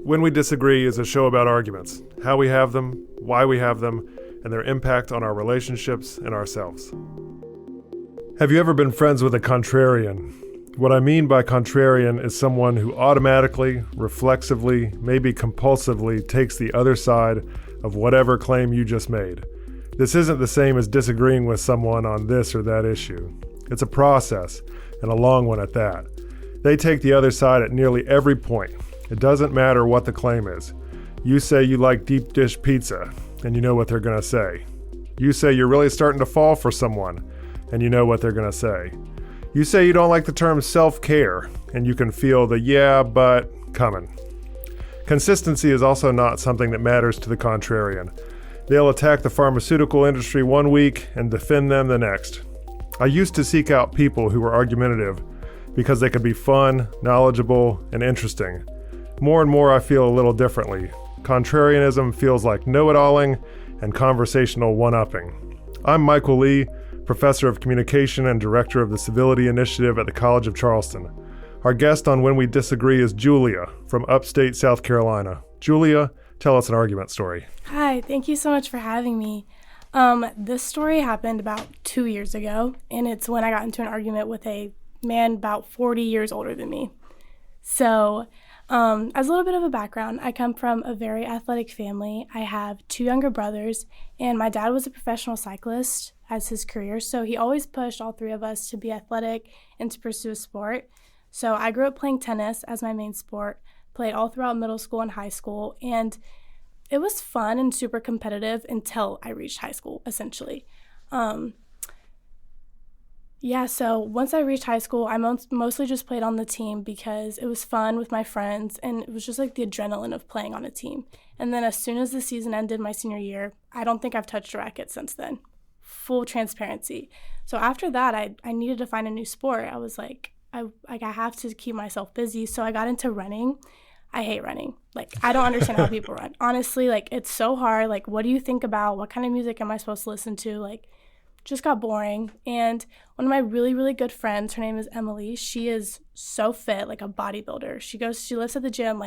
When We Disagree is a show about arguments, how we have them, why we have them, and their impact on our relationships and ourselves. Have you ever been friends with a contrarian? What I mean by contrarian is someone who automatically, reflexively, maybe compulsively takes the other side of whatever claim you just made. This isn't the same as disagreeing with someone on this or that issue. It's a process, and a long one at that. They take the other side at nearly every point. It doesn't matter what the claim is. You say you like deep dish pizza, and you know what they're going to say. You say you're really starting to fall for someone, and you know what they're going to say. You say you don't like the term self-care, and you can feel the yeah, but coming. Consistency is also not something that matters to the contrarian. They'll attack the pharmaceutical industry one week and defend them the next. I used to seek out people who were argumentative because they could be fun, knowledgeable, and interesting. More and more I feel a little differently. Contrarianism feels like know-it-alling and conversational one-upping. I'm Michael Lee, Professor of Communication and Director of the Civility Initiative at the College of Charleston. Our guest on When We Disagree is Julia from upstate South Carolina. Julia, tell us an argument story. Hi, thank you so much for having me. This story happened about 2 years ago, and it's when I got into an argument with a man about 40 years older than me. So, as a little bit of a background, I come from a very athletic family. I have 2 younger brothers, and my dad was a professional cyclist as his career, so he always pushed all 3 of us to be athletic and to pursue a sport. So I grew up playing tennis as my main sport, played all throughout middle school and high school, and it was fun and super competitive until I reached high school, essentially. So once I reached high school, I mostly just played on the team because it was fun with my friends, and it was just like the adrenaline of playing on a team. And then as soon as the season ended my senior year, I don't think I've touched a racket since then. Full transparency. So after that, I needed to find a new sport. I was like, I have to keep myself busy, so I got into running. I hate running. I don't understand how people run. Honestly, it's so hard. What do you think about? What kind of music am I supposed to listen to? Just got boring. And one of my really, really good friends, her name is Emily. She is so fit, like a bodybuilder. She lifts at the gym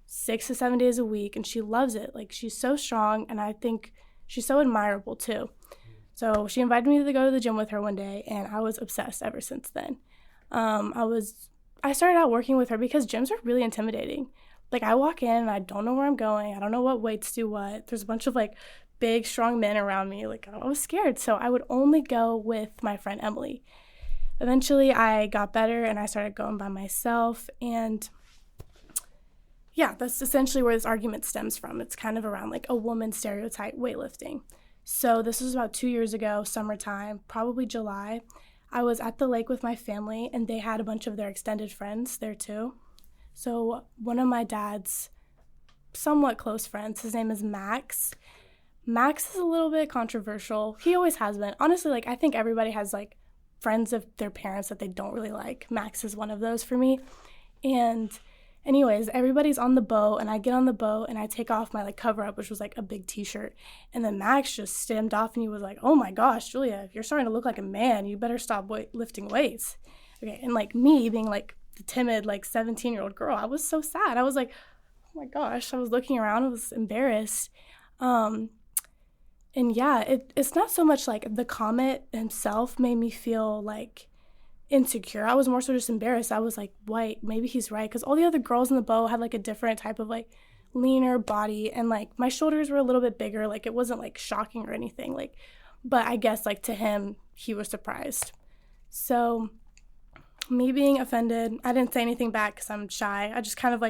6 to 7 days a week, and she loves it. She's so strong, and I think she's so admirable too. So she invited me to go to the gym with her one day, and I was obsessed ever since then. I started out working with her because gyms are really intimidating. I walk in and I don't know where I'm going. I don't know what weights do what. There's a bunch of big, strong men around me. I was scared. So I would only go with my friend Emily. Eventually I got better and I started going by myself. And yeah, that's essentially where this argument stems from. It's kind of around a woman stereotype weightlifting. So this was about 2 years ago, summertime, probably July. I was at the lake with my family, and they had a bunch of their extended friends there too. So one of my dad's somewhat close friends, his name is Max. Max is a little bit controversial. He always has been. Honestly, I think everybody has friends of their parents that they don't really like. Max is one of those for me. And anyways, everybody's on the boat, and I get on the boat, and I take off my cover-up, which was a big t-shirt. And then Max just stemmed off, and he was like, "Oh my gosh, Julia, you're starting to look like a man. You better stop lifting weights." Okay, and me being the timid 17-year-old girl, I was so sad. I was like, "Oh my gosh." I was looking around. I was embarrassed. And yeah, it's not so much the comment himself made me feel insecure. I was more so just embarrassed. I was like, wait, maybe he's right. Because all the other girls in the boat had a different type of leaner body. And my shoulders were a little bit bigger. It wasn't shocking or anything. But I guess to him, he was surprised. So me being offended, I didn't say anything back because I'm shy. I just kind of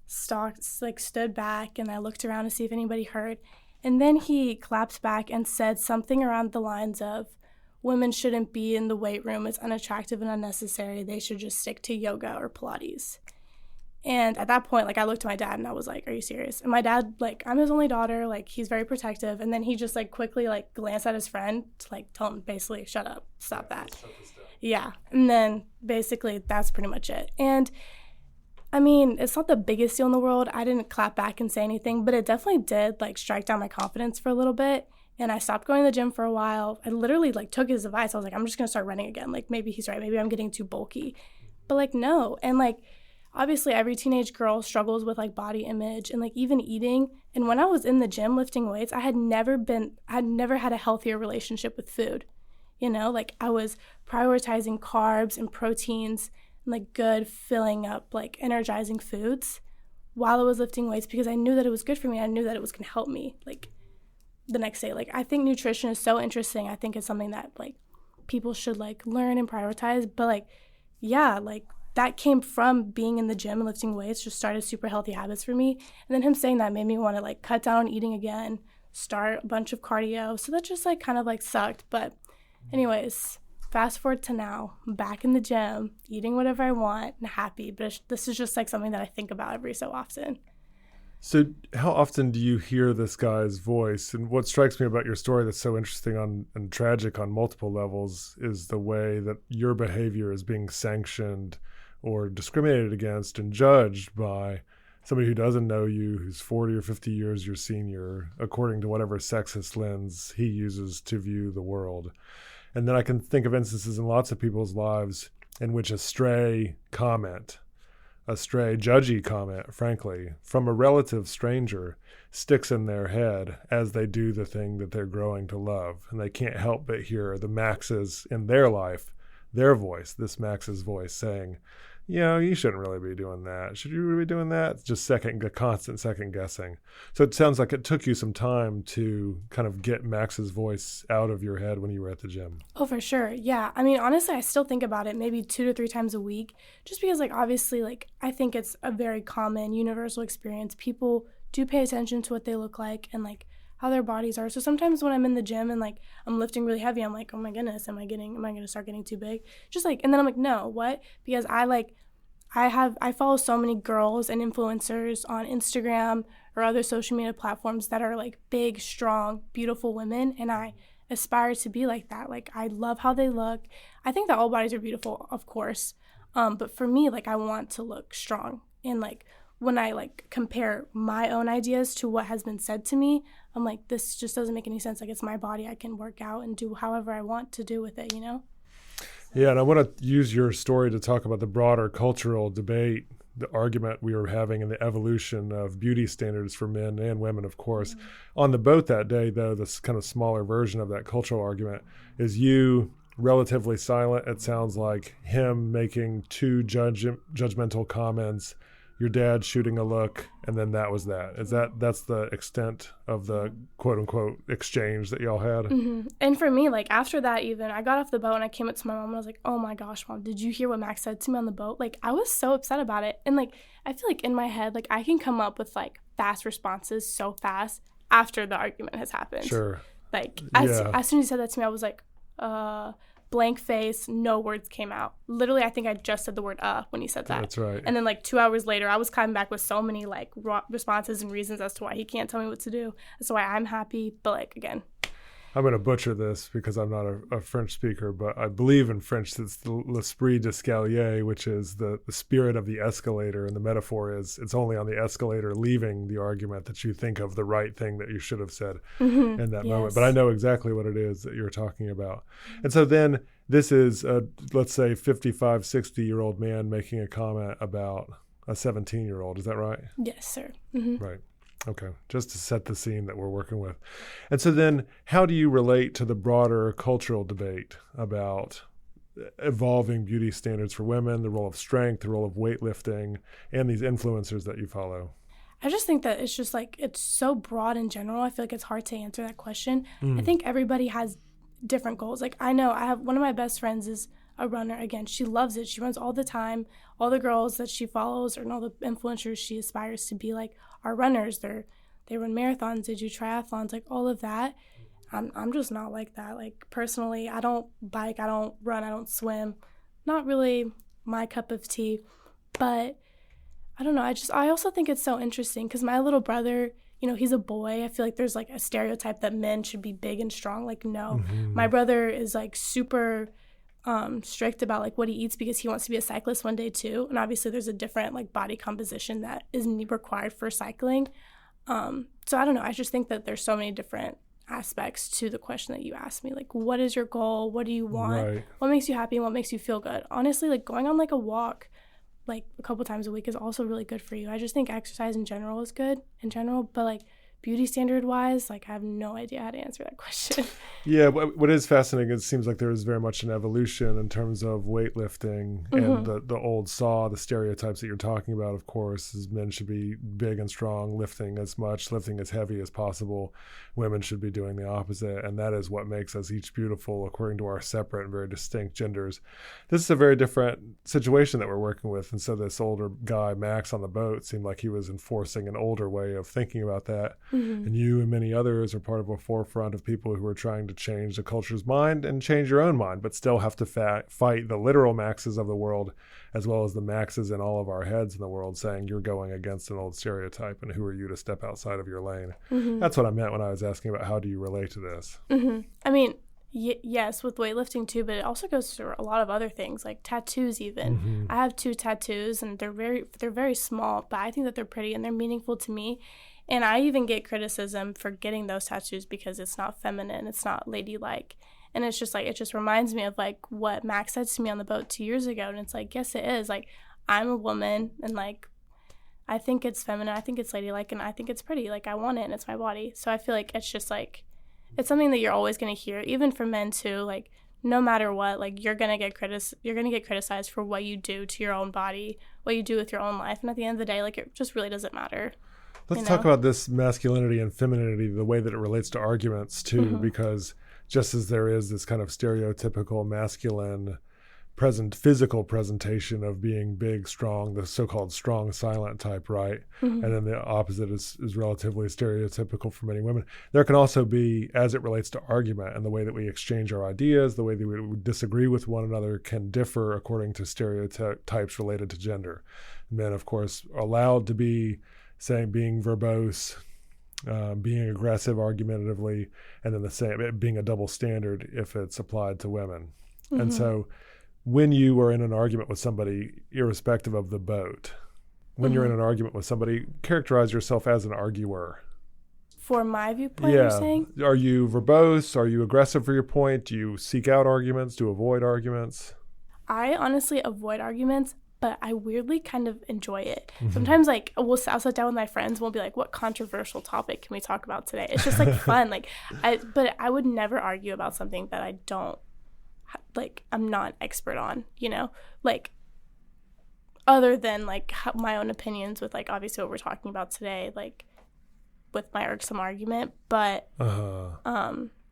stood back, and I looked around to see if anybody heard. And then he clapped back and said something around the lines of, "Women shouldn't be in the weight room. It's unattractive and unnecessary. They should just stick to yoga or Pilates." And at that point, I looked at my dad and I was like, "Are you serious?" And my dad, I'm his only daughter, he's very protective. And then he just quickly glanced at his friend to tell him basically, "Shut up, stop that." Yeah. And then basically that's pretty much it. And I mean, it's not the biggest deal in the world. I didn't clap back and say anything, but it definitely did strike down my confidence for a little bit. And I stopped going to the gym for a while. I literally took his advice. I was like, I'm just going to start running again. Maybe he's right. Maybe I'm getting too bulky. But no. And obviously every teenage girl struggles with like body image and like even eating. And when I was in the gym lifting weights, I had never had a healthier relationship with food. You know, like I was prioritizing carbs and proteins and like good filling up, like energizing foods while I was lifting weights because I knew that it was good for me. I knew that it was going to help me like the next day. Like I think nutrition is so interesting. I think it's something that like people should like learn and prioritize. But like, yeah, like that came from being in the gym and lifting weights, just started super healthy habits for me. And then him saying that made me want to like cut down on eating again, start a bunch of cardio. So that just like kind of like sucked. But anyways, fast forward to now, back in the gym, eating whatever I want and happy. But this is just like something that I think about every so often. So how often do you hear this guy's voice? And what strikes me about your story that's so interesting and tragic on multiple levels is the way that your behavior is being sanctioned or discriminated against and judged by somebody who doesn't know you, who's 40 or 50 years your senior, according to whatever sexist lens he uses to view the world. And then I can think of instances in lots of people's lives in which a stray judgy comment, frankly, from a relative stranger sticks in their head as they do the thing that they're growing to love. And they can't help but hear the Max's in their life, their voice, this Max's voice saying, you know, you shouldn't really be doing that. Should you really be doing that? It's just constant second guessing. So it sounds like it took you some time to kind of get Max's voice out of your head when you were at the gym. Oh, for sure. Yeah. I mean, honestly, I still think about it maybe 2 to 3 times a week, just because like, obviously, like I think it's a very common universal experience. People do pay attention to what they look like and like how their bodies are. So sometimes when I'm in the gym and like I'm lifting really heavy, I'm like, oh my goodness, am I going to start getting too big? Just like, and then I'm like, no, what? Because I follow so many girls and influencers on Instagram or other social media platforms that are like big, strong, beautiful women. And I aspire to be like that. Like I love how they look. I think that all bodies are beautiful, of course. But for me, like I want to look strong. And like when I like compare my own ideas to what has been said to me, I'm like, this just doesn't make any sense. Like it's my body. I can work out and do however I want to do with it, you know? Yeah, and I want to use your story to talk about the broader cultural debate, the argument we were having in the evolution of beauty standards for men and women, of course. Mm-hmm. On the boat that day, though, this kind of smaller version of that cultural argument is you relatively silent. It sounds like him making 2 judgmental comments, your dad shooting a look, and then that was that. That's the extent of the quote unquote exchange that y'all had? Mm-hmm. And for me, like after that, even I got off the boat and I came up to my mom and I was like, oh my gosh, Mom, did you hear what Max said to me on the boat? Like I was so upset about it. And like I feel like in my head, like I can come up with like fast responses so fast after the argument has happened. Sure. Like as soon as he said that to me, I was like, blank face, no words came out. Literally, I think I just said the word when he said that. That's right. And then like 2 hours later, I was coming back with so many like responses and reasons as to why he can't tell me what to do. That's why I'm happy. But like, again, I'm going to butcher this because I'm not a French speaker, but I believe in French it's the l'esprit d'escalier, which is the spirit of the escalator. And the metaphor is it's only on the escalator leaving the argument that you think of the right thing that you should have said in that moment. But I know exactly what it is that you're talking about. And so then this is, let's say, 55, 60-year-old man making a comment about a 17-year-old. Is that right? Yes, sir. Mm-hmm. Right. Okay, just to set the scene that we're working with. And so then how do you relate to the broader cultural debate about evolving beauty standards for women, the role of strength, the role of weightlifting, and these influencers that you follow? I just think that it's just like, it's so broad in general. I feel like it's hard to answer that question. I think everybody has different goals. Like I know I have one of my best friends is a runner. Again, she loves it. She runs all the time. All the girls that she follows and all the influencers she aspires to be like are runners. They run marathons, they do triathlons, like all of that. I'm just not like that. Like personally, I don't bike, I don't run, I don't swim. Not really my cup of tea. But I don't know. I also think it's so interesting because my little brother, you know, he's a boy. I feel like there's like a stereotype that men should be big and strong. Like no, my brother is like super strict about like what he eats because he wants to be a cyclist one day too. And obviously there's a different like body composition that is required for cycling. So I don't know. I just think that there's so many different aspects to the question that you asked me. Like, what is your goal? What do you want? Right. What makes you happy and what makes you feel good? Honestly, like going on like a walk like a couple times a week is also really good for you. I just think exercise in general is good in general, but like beauty standard wise, like I have no idea how to answer that question. Yeah, what is fascinating, it seems like there is very much an evolution in terms of weightlifting and the old saw, the stereotypes that you're talking about, of course, is men should be big and strong, lifting as heavy as possible. Women should be doing the opposite, and that is what makes us each beautiful according to our separate and very distinct genders. This is a very different situation that we're working with, and so this older guy, Max, on the boat seemed like he was enforcing an older way of thinking about that. And you and many others are part of a forefront of people who are trying to change the culture's mind and change your own mind, but still have to fight the literal Maxes of the world as well as the Maxes in all of our heads in the world, saying you're going against an old stereotype and who are you to step outside of your lane. That's what I meant when I was asking about how do you relate to this. I mean, yes, with weightlifting too, but it also goes to a lot of other things, like tattoos even. I have 2 tattoos, and they're very small, but I think that they're pretty and they're meaningful to me. And I even get criticism for getting those tattoos because it's not feminine, it's not ladylike. And it's just like, it just reminds me of like what Max said to me on the boat 2 years ago. And it's like, yes, it is. Like, I'm a woman, and like, I think it's feminine, I think it's ladylike, and I think it's pretty. Like, I want it, and it's my body. So I feel like it's just like, it's something that you're always going to hear, even from men too. Like, no matter what, like, you're going to get criticized for what you do to your own body, what you do with your own life. And at the end of the day, like, it just really doesn't matter. Let's talk about this masculinity and femininity, the way that it relates to arguments too, because just as there is this kind of stereotypical masculine physical presentation of being big, strong, the so-called strong, silent type, right? And then the opposite is relatively stereotypical for many women. There can also be, as it relates to argument and the way that we exchange our ideas, the way that we disagree with one another can differ according to stereotypes related to gender. Men, of course, are allowed to be being verbose, being aggressive argumentatively, and then the same, it being a double standard if it's applied to women. And so when you are in an argument with somebody, irrespective of the boat, when you're in an argument with somebody, characterize yourself as an arguer. For my viewpoint, you're saying? Are you verbose? Are you aggressive for your point? Do you seek out arguments? Do you avoid arguments? I honestly avoid arguments, but I weirdly kind of enjoy it. Sometimes, like, I'll sit down with my friends and we'll be like, what controversial topic can we talk about today? It's just, like, fun. Like, but I would never argue about something that I don't, like, I'm not an expert on, you know? Like, other than, like, my own opinions with, like, obviously what we're talking about today, like, with my irksome argument. But,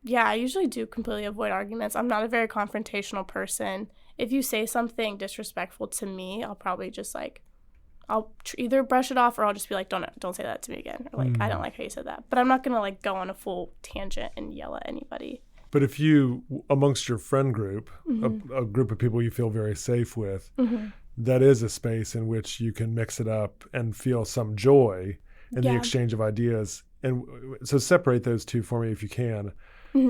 yeah, I usually do completely avoid arguments. I'm not a very confrontational person. If you say something disrespectful to me, I'll probably just, like, I'll either brush it off or I'll just be like, don't say that to me again. Or, like, I don't like how you said that. But I'm not going to, like, go on a full tangent and yell at anybody. But if you, amongst your friend group, a group of people you feel very safe with, that is a space in which you can mix it up and feel some joy in the exchange of ideas. And so separate those two for me if you can.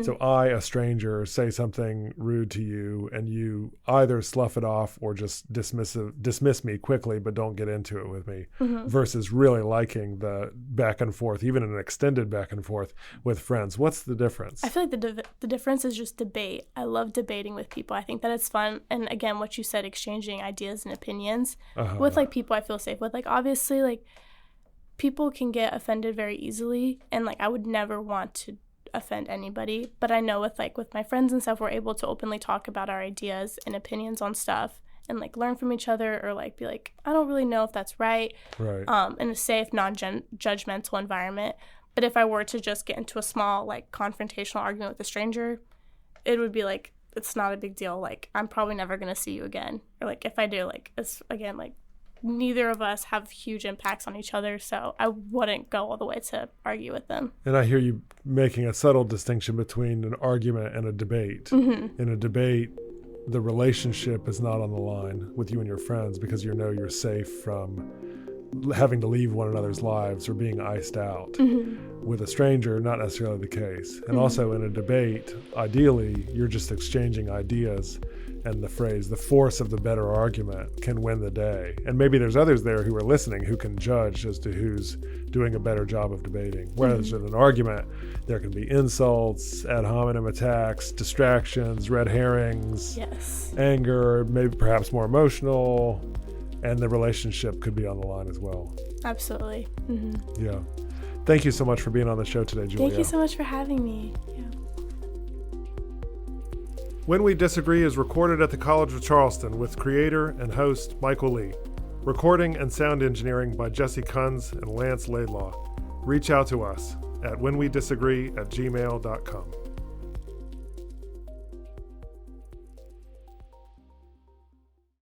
So I, a stranger, say something rude to you and you either slough it off or just dismiss me quickly but don't get into it with me, versus really liking the back and forth, even an extended back and forth with friends. What's the difference? I feel like the difference is just debate. I love debating with people. I think that it's fun. And again, what you said, exchanging ideas and opinions with, like, people I feel safe with. Like, obviously, like, people can get offended very easily, and, like, I would never want to offend anybody, but I know with my friends and stuff, we're able to openly talk about our ideas and opinions on stuff and, like, learn from each other, or, like, be like, I don't really know if that's right, in a safe, non-judgmental environment. But if I were to just get into a small, like, confrontational argument with a stranger, it would be like, it's not a big deal, like, I'm probably never gonna see you again, or, like, if I do, like, it's, again, like, neither of us have huge impacts on each other, so I wouldn't go all the way to argue with them. And I hear you making a subtle distinction between an argument and a debate. In a debate, the relationship is not on the line with you and your friends because you know you're safe from having to leave one another's lives or being iced out. With a stranger, not necessarily the case. And also in a debate, ideally, you're just exchanging ideas, and the phrase, the force of the better argument can win the day. And maybe there's others there who are listening who can judge as to who's doing a better job of debating. Whereas in an argument, there can be insults, ad hominem attacks, distractions, red herrings, anger, maybe perhaps more emotional, and the relationship could be on the line as well. Absolutely. Mm-hmm. Yeah. Thank you so much for being on the show today, Julia. Thank you so much for having me. Yeah. When We Disagree is recorded at the College of Charleston with creator and host Michael Lee. Recording and sound engineering by Jesse Kunz and Lance Laidlaw. Reach out to us at whenwedisagree@gmail.com.